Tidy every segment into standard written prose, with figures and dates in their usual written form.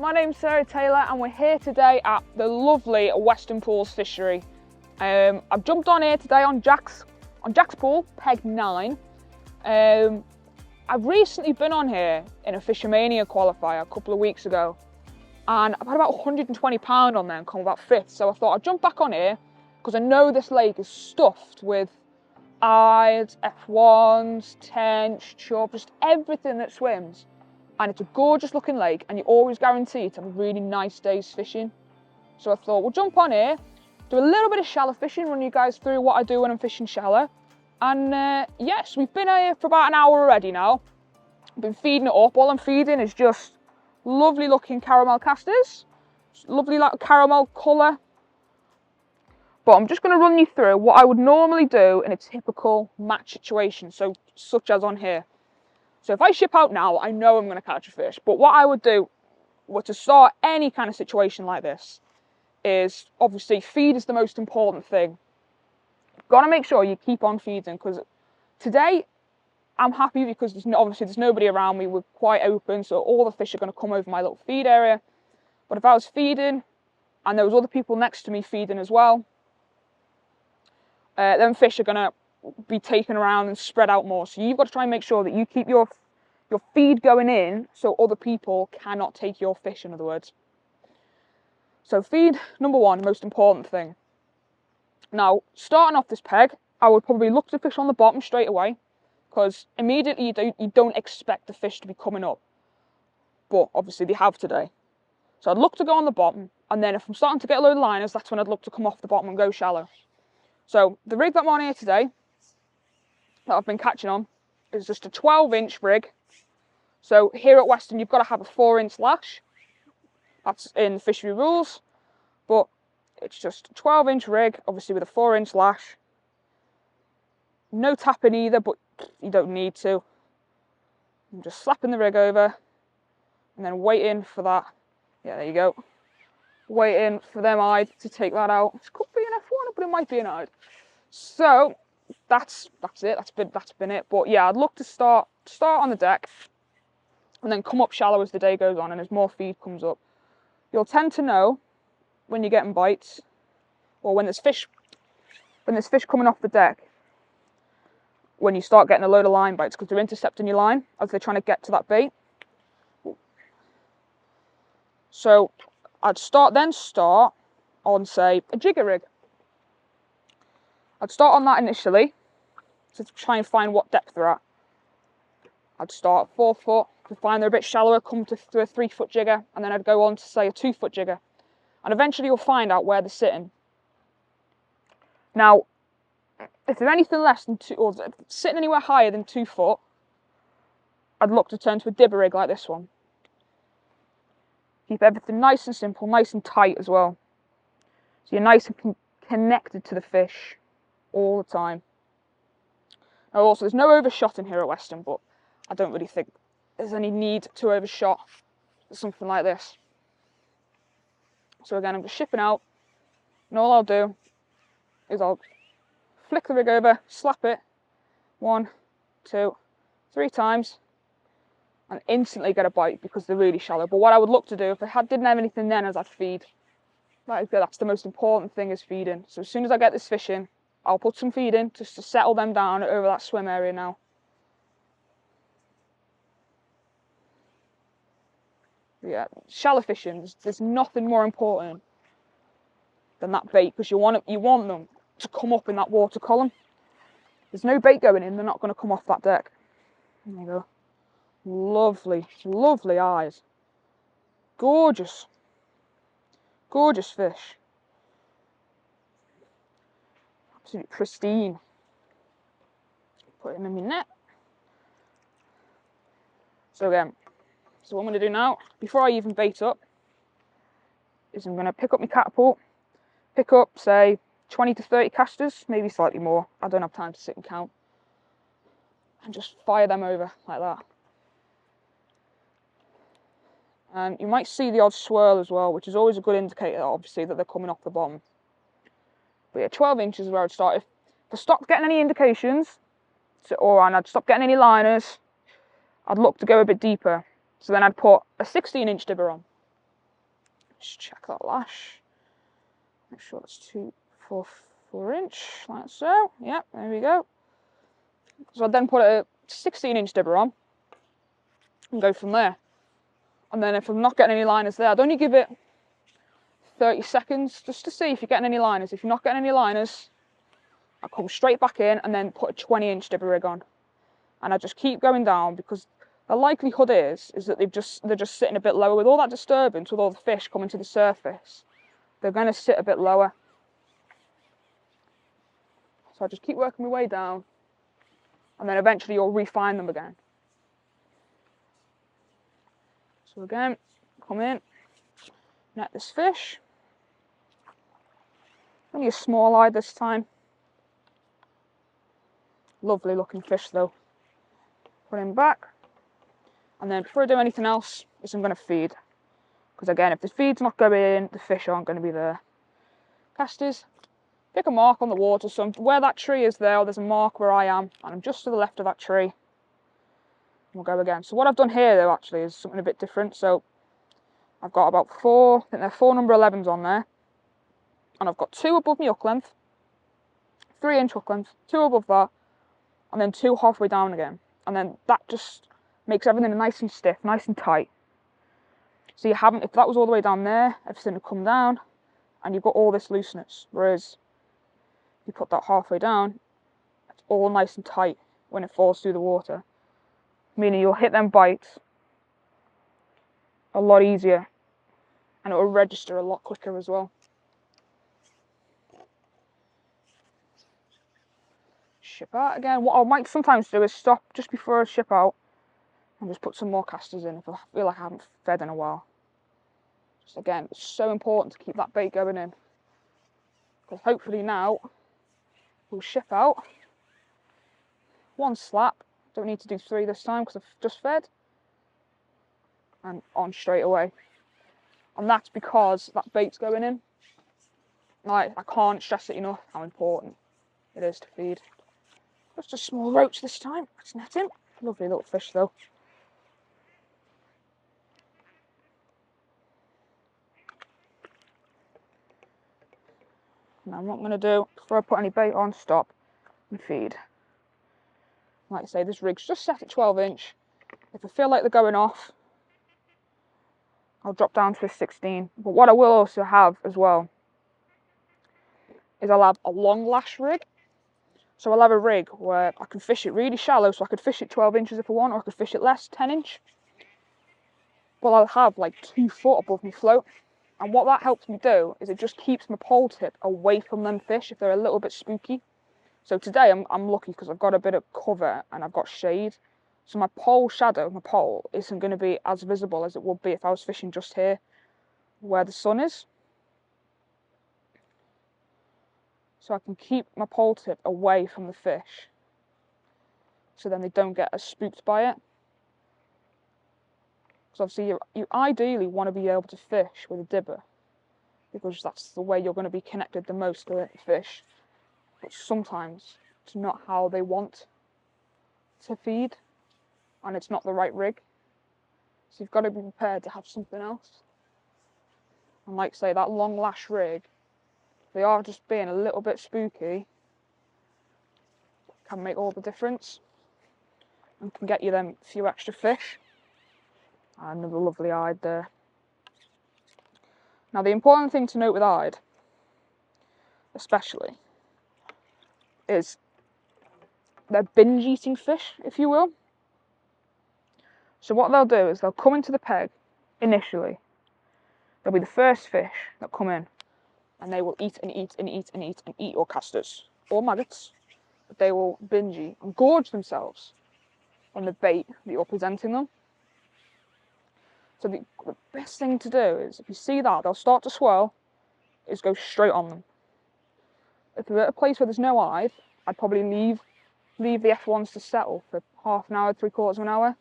my name's Sarah Taylor and we're here today at the lovely Weston Pools fishery. I've jumped on here today on Jack's pool, peg 9. I've recently been on here in a Fishermania qualifier a couple of weeks ago and I've had about 120 pound on there and come about 5th, so I thought I'd jump back on here because I know this lake is stuffed with eyes, F1s, tench, chub, just everything that swims. And it's a gorgeous looking lake and you're always guaranteed to have a really nice day's fishing. So I thought we'll jump on here, do a little bit of shallow fishing, run you guys through what I do when I'm fishing shallow. And yes, we've been here for about an hour already now. I've been feeding it up. All I'm feeding is just lovely looking caramel casters. Lovely like caramel colour. But I'm just going to run you through what I would normally do in a typical match situation, so such as on here. So if I ship out now, I know I'm going to catch a fish. But what I would do to start any kind of situation like this is, obviously, feed is the most important thing. You've got to make sure you keep on feeding, because today I'm happy because there's nobody around me. We're quite open, so all the fish are going to come over my little feed area. But if I was feeding and there was other people next to me feeding as well, then fish are going to be taken around and spread out more. So you've got to try and make sure that you keep your feed going in so other people cannot take your fish, in other words. So feed, number one, most important thing. Now, starting off this peg, I would probably look to fish on the bottom straight away, because immediately you don't expect the fish to be coming up. But obviously they have today. So I'd look to go on the bottom, and then if I'm starting to get a load of liners, that's when I'd look to come off the bottom and go shallow. So the rig that I'm on here today, that I've been catching on, is just a 12-inch rig. So here at Weston, you've got to have a 4-inch lash. That's in the fishery rules. But it's just a 12-inch rig, obviously with a 4-inch lash. No tapping either, but you don't need to. I'm just slapping the rig over and then waiting for that. Yeah, there you go. Waiting for them eyes to take that out. It could be an F1, but it might be an eye. So that's it. That's been it. But yeah, I'd look to start on the deck and then come up shallow as the day goes on and as more feed comes up. You'll tend to know when you're getting bites, or when there's fish coming off the deck, when you start getting a load of line bites, because they're intercepting your line as they're trying to get to that bait. So I'd start on, say, a jigger rig. I'd start on that initially to try and find what depth they're at. I'd start at 4 foot, to find they're a bit shallower, come to a 3-foot jigger, and then I'd go on to, say, a 2-foot jigger. And eventually you'll find out where they're sitting. Now, if they're anything less than 2, or sitting anywhere higher than 2 foot, I'd look to turn to a dibber rig like this one. Keep everything nice and simple, nice and tight as well. So you're nice and connected to the fish all the time. Now also, there's no overshotting here at Weston, but I don't really think there's any need to overshot something like this. So again, I'm just shipping out, and all I'll do is I'll flick the rig over, slap it 1, 2, 3 times, and instantly get a bite because they're really shallow. But what I would look to do, if I didn't have anything then, is I'd feed. That's the most important thing, is feeding. So as soon as I get this fish in, I'll put some feed in just to settle them down over that swim area now. Yeah, shallow fishing, there's nothing more important than that bait, because you want them to come up in that water column. There's no bait going in, they're not going to come off that deck. There you go. Lovely, lovely eyes. Gorgeous. Gorgeous fish. Absolutely pristine. Put him in my net. So again, so what I'm going to do now, before I even bait up, is I'm going to pick up my catapult, pick up, say, 20 to 30 casters, maybe slightly more. I don't have time to sit and count. And just fire them over like that. And you might see the odd swirl as well, which is always a good indicator, obviously, that they're coming off the bottom. But yeah, 12 inches is where I'd start. If I stopped getting any indications, and I'd stop getting any liners, I'd look to go a bit deeper. So then I'd put a 16-inch dibber on. Just check that lash. Make sure it's 4 inch, like so. Yep, there we go. So I then put a 16-inch dibber on and go from there. And then if I'm not getting any liners there, I'd only give it 30 seconds just to see if you're getting any liners. If you're not getting any liners, I come straight back in and then put a 20-inch dibber rig on. And I just keep going down, because the likelihood is that they're just sitting a bit lower. With all that disturbance, with all the fish coming to the surface, they're going to sit a bit lower. So I just keep working my way down, and then eventually you'll refine them again. So again, come in, net this fish. Only a small eye this time. Lovely looking fish though. Put him back. And then before I do anything else, I'm going to feed. Because again, if the feed's not going in, the fish aren't going to be there. Casters, pick a mark on the water. So where that tree is there's a mark where I am. And I'm just to the left of that tree. We'll go again. So what I've done here though actually is something a bit different. So I've got about 4, I think there are 4 number 11s on there. And I've got 2 above my hook length. 3-inch hook length, 2 above that. And then 2 halfway down again. And then that just makes everything nice and stiff, nice and tight. So you haven't, if that was all the way down there, everything would come down and you've got all this looseness. Whereas you put that halfway down, it's all nice and tight when it falls through the water. Meaning you'll hit them bites a lot easier and it will register a lot quicker as well. Ship out again. What I might sometimes do is stop just before I ship out and just put some more casters in if I feel like I haven't fed in a while. Just again, it's so important to keep that bait going in. Because hopefully now we'll ship out. 1 slap. Don't need to do 3 this time because I've just fed. And on straight away. And that's because that bait's going in. Like, I can't stress it enough how important it is to feed. Just a small roach this time. Let's net him. Lovely little fish though. Now what I'm going to do, before I put any bait on, stop and feed. Like I say, this rig's just set at 12-inch. If I feel like they're going off, I'll drop down to a 16. But what I will also have as well is I'll have a long lash rig. So I'll have a rig where I can fish it really shallow, so I could fish it 12 inches if I want, or I could fish it less, 10-inch. But I'll have like 2 foot above my float. And what that helps me do is it just keeps my pole tip away from them fish if they're a little bit spooky. So today I'm lucky because I've got a bit of cover and I've got shade. So my pole shadow, my pole, isn't going to be as visible as it would be if I was fishing just here where the sun is. So I can keep my pole tip away from the fish, so then they don't get as spooked by it. Because obviously you ideally want to be able to fish with a dibber, because that's the way you're going to be connected the most to the fish. But sometimes it's not how they want to feed, and it's not the right rig. So you've got to be prepared to have something else. And like say, that long lash rig, they are just being a little bit spooky, can make all the difference and can get you them few extra fish. And another lovely eyed there. Now the important thing to note with eyed, especially, is they're binge eating fish, if you will. So what they'll do is they'll come into the peg initially. They'll be the first fish that come in, and they will eat and eat and eat and eat and eat your casters or maggots. But they will binge eat and gorge themselves on the bait that you're presenting them. So the best thing to do is, if you see that they'll start to swirl, is go straight on them. If they're at a place where there's no eyes, I'd probably leave the F1s to settle for half an hour, 3/4 of an hour.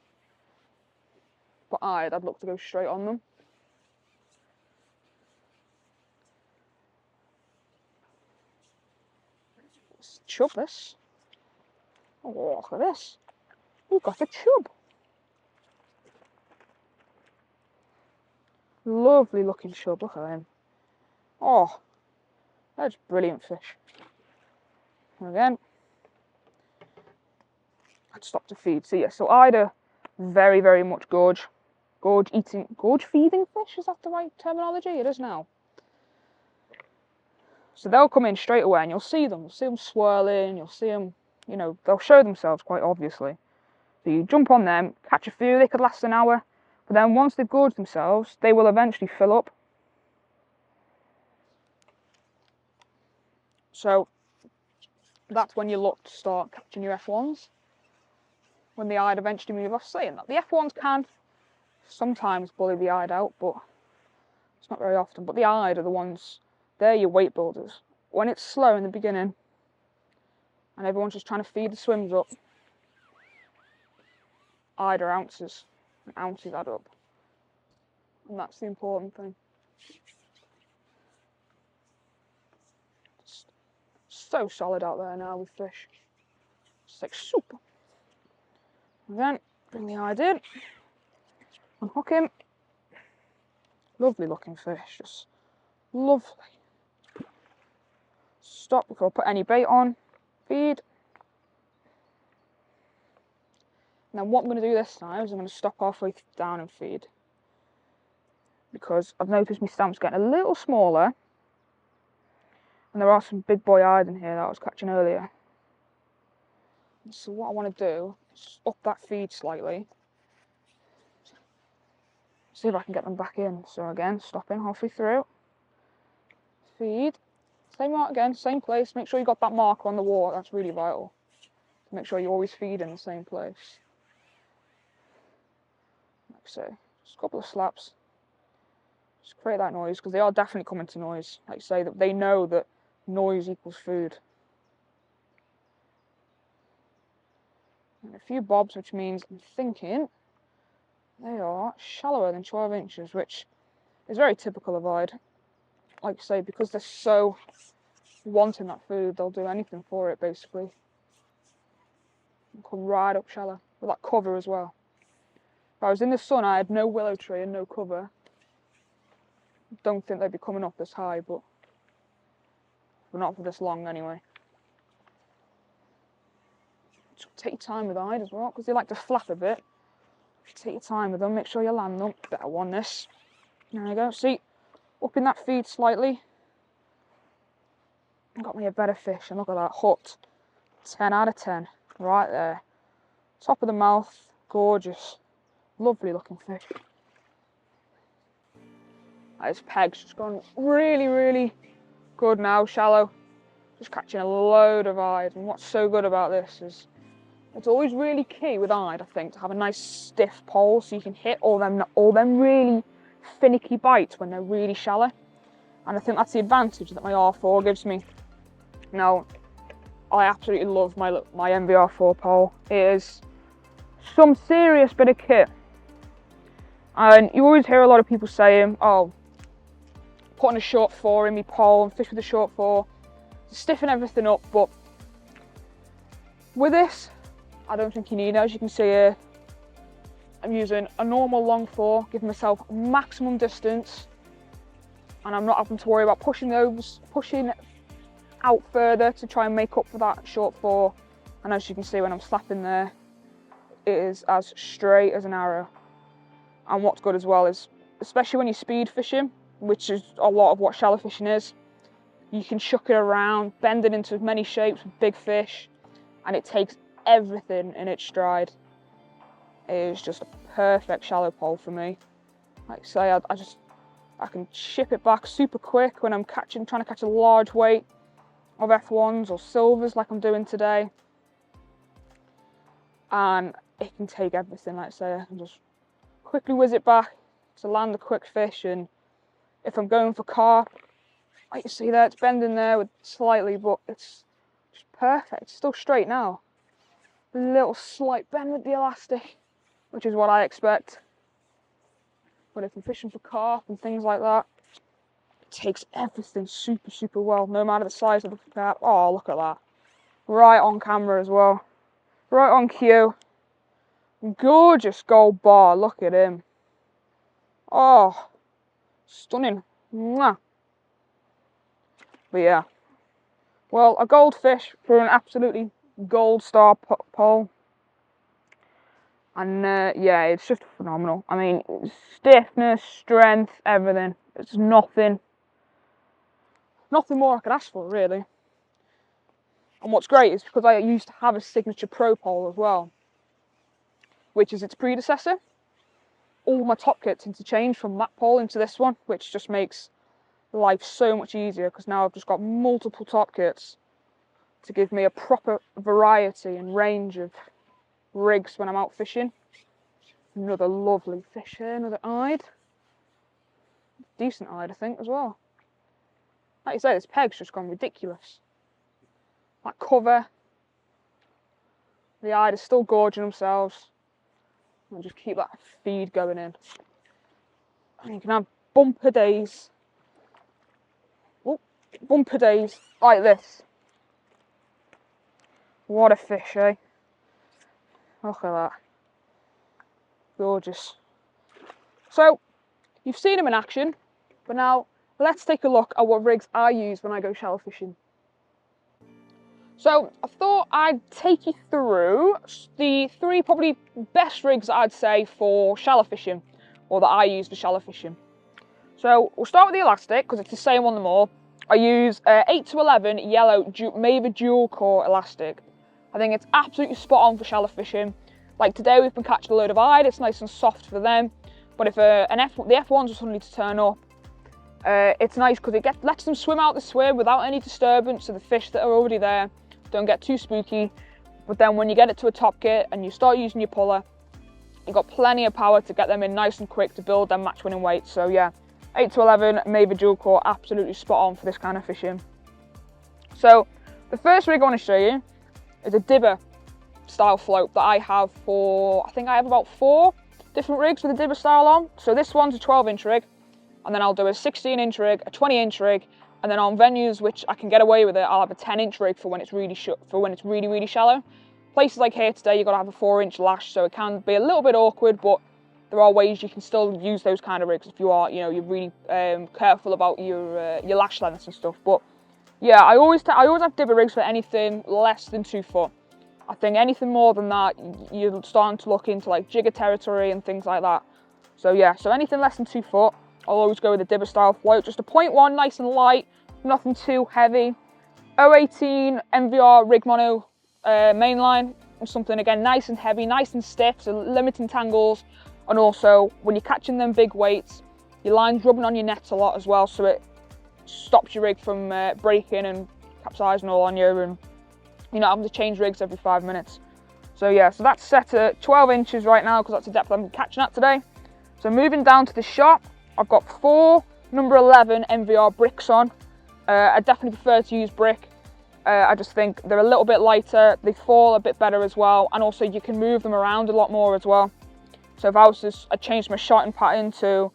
But I'd look to go straight on them. Let's chub this. Oh, look at this. We've got a chub. Lovely looking chub, look at him. Oh, that's brilliant fish. Again, I'd stop to feed. So yeah, so either very, very much gorge feeding fish, is that the right terminology? It is now. So they'll come in straight away and you'll see them swirling, you'll see them, you know, they'll show themselves quite obviously. So you jump on them, catch a few, they could last an hour, but then once they've gorged themselves, they will eventually fill up. So that's when you look to start catching your F1s, when the eyed eventually move off. Saying that, the F1s can sometimes bully the eyed out, but it's not very often. But the eyed are the ones, they're your weight builders. When it's slow in the beginning, and everyone's just trying to feed the swims up, eyed are ounces, and ounces add up. And that's the important thing. It's so solid out there now with fish. It's like soup. And then bring the eyed in, unhook him. Lovely looking fish, just lovely. Stop before I put any bait on, feed. And then what I'm going to do this time is I'm going to stop halfway down and feed. Because I've noticed my stamp's getting a little smaller. And there are some big boy eyes in here that I was catching earlier. So what I want to do is up that feed slightly. See if I can get them back in. So again, stopping halfway through. Feed. Same mark again, same place. Make sure you got that marker on the water. That's really vital. Make sure you always feed in the same place. Like so. Just a couple of slaps. Just create that noise, because they are definitely coming to noise. Like say that they know that noise equals food. And a few bobs, which means I'm thinking they are shallower than 12 inches, which is very typical of eyed. Like I say, because they're so wanting that food, they'll do anything for it basically. And come right up shallow with that cover as well. If I was in the sun, I had no willow tree and no cover. Don't think they'd be coming up this high, but not for this long anyway. Just take your time with eyed as well, because they like to flap a bit. If you take your time with them, make sure you land them. Better one this. There you go. See, up in that feed slightly. Got me a better fish, and look at that, hooked. 10 out of 10, right there. Top of the mouth, gorgeous. Lovely looking fish. This peg's just gone really, really good now, shallow. Just catching a load of eyed, and what's so good about this is it's always really key with eyed, I think, to have a nice stiff pole so you can hit all them really finicky bites when they're really shallow. And I think that's the advantage that my R4 gives me. Now, I absolutely love my MVR4 pole. It is some serious bit of kit. And you always hear a lot of people saying, oh, putting a short 4 in my pole and fish with a short 4 to stiffen everything up, but with this, I don't think you need it. As you can see here, I'm using a normal long 4, giving myself maximum distance, and I'm not having to worry about pushing out further to try and make up for that short 4. And as you can see when I'm slapping there, it is as straight as an arrow. And what's good as well is, especially when you're speed fishing, which is a lot of what shallow fishing is, you can shuck it around, bend it into as many shapes with big fish, and it takes everything in its stride. It is just a perfect shallow pole for me. Like I say, I can ship it back super quick when I'm trying to catch a large weight of F1s or silvers like I'm doing today. And it can take everything, like I say, I can just quickly whiz it back to land a quick fish. And if I'm going for carp, like you see there, it's bending there with slightly, but it's just perfect. It's still straight now. A little slight bend with the elastic, which is what I expect. But if I'm fishing for carp and things like that, it takes everything super, super well, no matter the size of the carp. Oh, look at that. Right on camera as well. Right on cue. Gorgeous gold bar, look at him. Oh, Stunning. Mwah. But yeah, well, a goldfish for an absolutely gold star pole. And yeah, it's just phenomenal. I mean, stiffness, strength, everything. It's nothing more I could ask for, really. And what's great is because I used to have a Signature Pro pole as well, which is its predecessor. All my top kits interchanged from that pole into this one, which just makes life so much easier because now I've just got multiple top kits to give me a proper variety and range of rigs when I'm out fishing. Another lovely fish here, another eyed. Decent eyed, I think, as well. Like you say, this peg's just gone ridiculous. That cover, the eyed are still gorging themselves. And just keep that feed going in. And you can have bumper days. Oh, bumper days like this. What a fish, eh? Look at that. Gorgeous. So, you've seen him in action, but now let's take a look at what rigs I use when I go shallow fishing. So, I thought I'd take you through the 3 probably best rigs I'd say for shallow fishing, or that I use for shallow fishing. So, we'll start with the elastic, because it's the same on them all. I use 8 to 11 yellow Maver dual core elastic. I think it's absolutely spot on for shallow fishing. Like today we've been catching a load of eyed, it's nice and soft for them. But if the F1s are suddenly to turn up, it's nice because it lets them swim out the swim without any disturbance to the fish that are already there. Don't get too spooky. But then when you get it to a top kit and you start using your puller, you've got plenty of power to get them in nice and quick to build their match winning weight. So yeah, 8 to 11 Maver dual core, absolutely spot on for this kind of fishing. So the first rig I want to show you is a dibber style float that I have for, I think I have about 4 different rigs with a dibber style on. So this one's a 12-inch rig, and then I'll do a 16-inch rig, a 20-inch rig, and then on venues which I can get away with it, I'll have a 10-inch rig for when it's really really shallow. Places like here today, you've got to have a 4-inch lash, so it can be a little bit awkward, but there are ways you can still use those kind of rigs if you are, you're really careful about your lash lengths and stuff. But yeah, I always have dibber rigs for anything less than 2 foot. I think anything more than that, you're starting to look into like jigger territory and things like that. So yeah, so anything less than 2 foot, I'll always go with a dibber style float. Just a 0.1, nice and light, nothing too heavy. 018 MVR rig mono mainline, and something again nice and heavy, nice and stiff, so limiting tangles. And also, when you're catching them big weights, your line's rubbing on your nets a lot as well, so it stops your rig from breaking and capsizing all on you, and you're not having to change rigs every 5 minutes. So yeah, so that's set at 12 inches right now because that's the depth I'm catching at today. So moving down to the shop, I've got 4 number 11 MVR bricks on. I definitely prefer to use brick. I just think they're a little bit lighter, they fall a bit better as well, and also you can move them around a lot more as well. So if I changed my shotting pattern to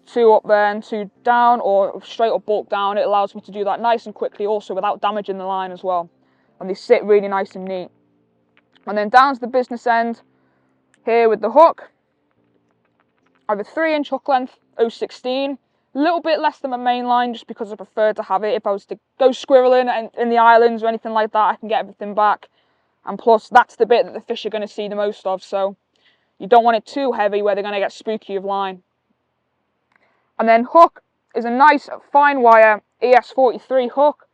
2 up there and 2 down, or straight up bulk down, it allows me to do that nice and quickly, also without damaging the line as well. And they sit really nice and neat. And then down to the business end, here with the hook, I have a 3-inch hook length, 016, a little bit less than my main line just because I prefer to have it. If I was to go squirreling and in the islands or anything like that, I can get everything back. And plus, that's the bit that the fish are going to see the most of, so you don't want it too heavy where they're going to get spooky of line. And then hook is a nice fine wire ES43 hook.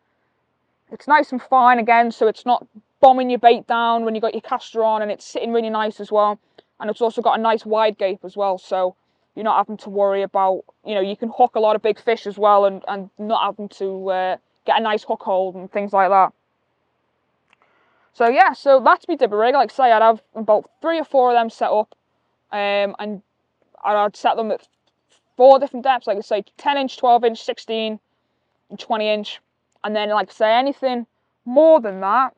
It's nice and fine again, so it's not bombing your bait down when you got your caster on, and it's sitting really nice as well. And it's also got a nice wide gape as well, so you're not having to worry about, you can hook a lot of big fish as well and not having to get a nice hook hold and things like that. So yeah, so that's my dibber rig. Like I say, I'd have about 3 or 4 of them set up, and I'd set them at 4 different depths, like I say, 10-inch, 12-inch, 16, and 20-inch. And then, like I say, anything more than that,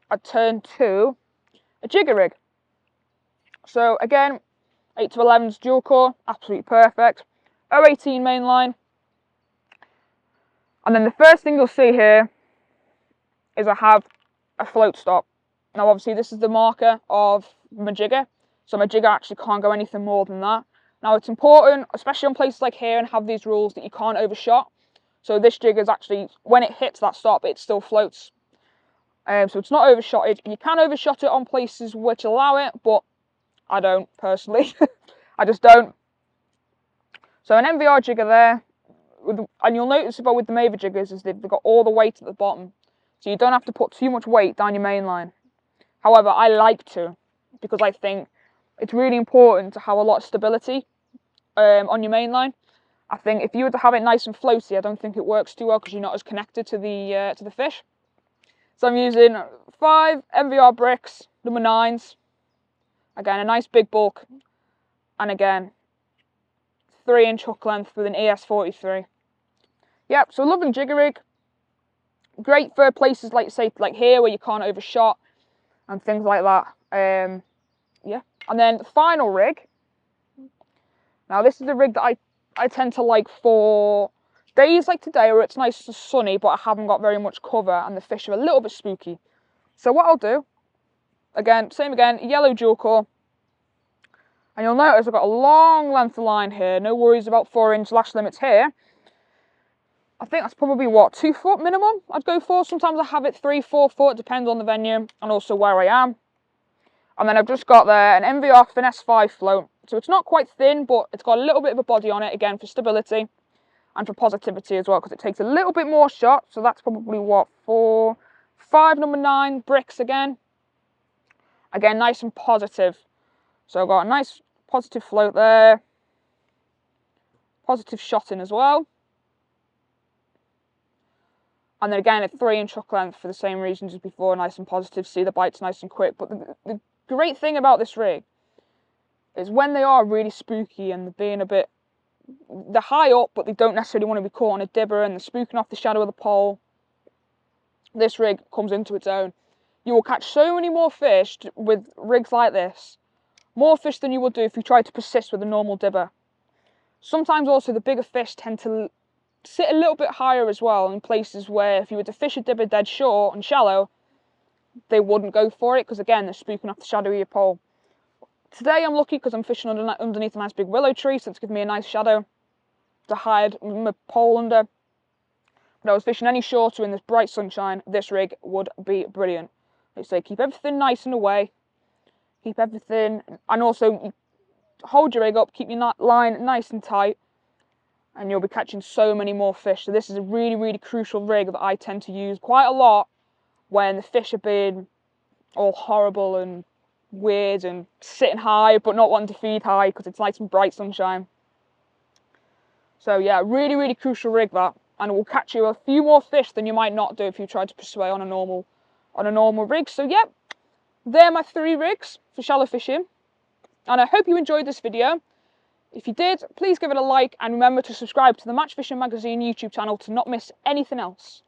I'd turn to a jigger rig. So again, 8 to 11's dual core, absolutely perfect. 018 mainline. And then the first thing you'll see here is I have a float stop. Now obviously this is the marker of my jigger, so my jigger actually can't go anything more than that. Now it's important, especially on places like here and have these rules, that you can't overshot. So this jig is actually, when it hits that stop, it still floats. So it's not overshotted. You can overshot it on places which allow it, but I don't personally. I just don't. So an MVR jigger there, and you'll notice about with the Maver jiggers is they've got all the weight at the bottom. So you don't have to put too much weight down your main line. However, I like to, because I think it's really important to have a lot of stability on your main line. I think if you were to have it nice and floaty, I don't think it works too well because you're not as connected to the fish. So I'm using 5 MVR bricks, number 9s. Again, a nice big bulk. And again, 3-inch hook length with an ES43. Yep, so lovely jigger rig. Great for places like, say, like here where you can't overshot and things like that. Yeah. And then the final rig. Now this is a rig that I tend to like for days like today where it's nice and sunny but I haven't got very much cover and the fish are a little bit spooky. So what I'll do, again, same again, yellow dual core. And you'll notice I've got a long length of line here. No worries about 4-inch lash limits here. I think that's probably, what, 2 foot minimum I'd go for. Sometimes I have it 3-4 foot, depends on the venue and also where I am. And then I've just got there an MVR Finesse 5 float. So it's not quite thin, but it's got a little bit of a body on it, again, for stability and for positivity as well, because it takes a little bit more shot. So that's probably, what, 5 number 9 bricks again. Again, nice and positive. So I've got a nice positive float there. Positive shot in as well. And then again, a 3-inch hook length for the same reasons as before, nice and positive. See, the bite's nice and quick. But the great thing about this rig is when they are really spooky and they're being a bit, they're high up, but they don't necessarily want to be caught on a dibber and they're spooking off the shadow of the pole, this rig comes into its own. You will catch so many more fish with rigs like this, more fish than you would do if you tried to persist with a normal dibber. Sometimes also the bigger fish tend to sit a little bit higher as well in places where if you were to fish a dibber dead short and shallow, they wouldn't go for it because again, they're spooking off the shadow of your pole. Today I'm lucky because I'm fishing underneath a nice big willow tree, so it's given me a nice shadow to hide my pole under. But I was fishing any shorter in this bright sunshine, this rig would be brilliant. They say keep everything nice and away, keep everything, and also hold your rig up, keep your line nice and tight, and you'll be catching so many more fish. So this is a really, really crucial rig that I tend to use quite a lot when the fish are being all horrible and weird and sitting high but not wanting to feed high because it's nice and bright sunshine. So yeah, really, really crucial rig that, and it will catch you a few more fish than you might not do if you tried to pursue on a normal rig. So yeah, they're my 3 rigs for shallow fishing, and I hope you enjoyed this video. If you did, please give it a like and remember to subscribe to the Match Fishing Magazine YouTube channel to not miss anything else.